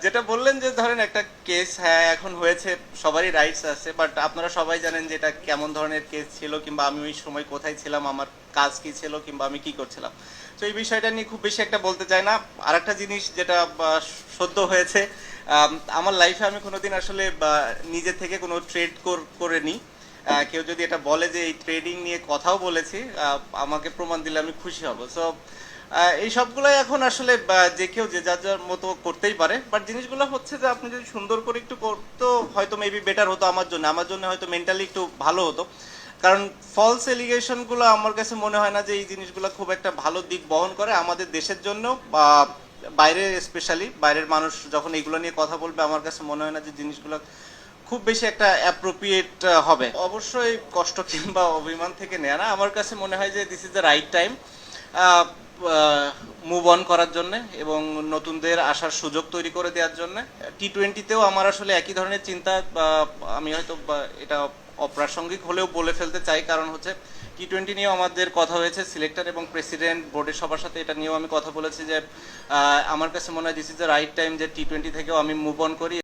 যেটা বললেন যে ধরেন একটা কেস, হ্যাঁ এখন হয়েছে, সবারই রাইটস আছে, বাট আপনারা সবাই জানেন যে এটা কেমন ধরনের কেস ছিল, কিংবা আমি ওই সময় কোথায় ছিলাম, আমার কাজ কি ছিল, কিংবা আমি কি করছিলাম। তো এই বিষয়টা নিয়ে খুব বেশি একটা বলতে চাই না। আর একটা জিনিস যেটা সদ্য হয়েছে, আমার লাইফে আমি কোনোদিন আসলে নিজে থেকে কোনো ট্রেড করে নিই। কেউ যদি এটা বলে যে এই ট্রেডিং নিয়ে কথাও বলেছি, আমাকে প্রমাণ দিলে আমি খুশি হব। সো এই সবগুলাই এখন আসলে যে কেউ যে যার যার মতো করতেই পারে, বাট জিনিসগুলো হচ্ছে যে আপনি যদি সুন্দর করে একটু করতো হয়তো মেবি বেটার হতো আমার জন্য হয়তো মেন্টালি একটু ভালো হতো। কারণ ফলস এলিগেশন গুলো আমার কাছে মনে হয় না যে এই জিনিসগুলো খুব একটা ভালো দিক বহন করে আমাদের দেশের জন্য, বা বাইরে স্পেশালি বাইরের মানুষ যখন এগুলো নিয়ে কথা বলবে, আমার কাছে মনে হয় না যে জিনিসগুলো খুব বেশি একটা অ্যাপ্রোপ্রিয়েট হবে। অবশ্যই কষ্ট কিংবা অভিমান থেকে নেয় না, আমার কাছে মনে হয় যে this is the right time move on করার জন্য এবং নতুনদের আসার সুযোগ তৈরি করে দেওয়ার জন্য। টি-20তেও আমার আসলে একই ধরনের চিন্তা, আমি হয়তো এটা অপ্রাসঙ্গিক হলেও বলে ফেলতে চাই, কারণ হচ্ছে টি-20 নিয়েও আমাদের কথা হয়েছে সিলেক্টর এবং প্রেসিডেন্ট বোর্ডের সবার সাথে, এটা নিয়েও আমি কথা বলেছি যে আমার কাছে মনে হয় this is the right time যে টি-20 থেকেও আমি মুভ অন করি।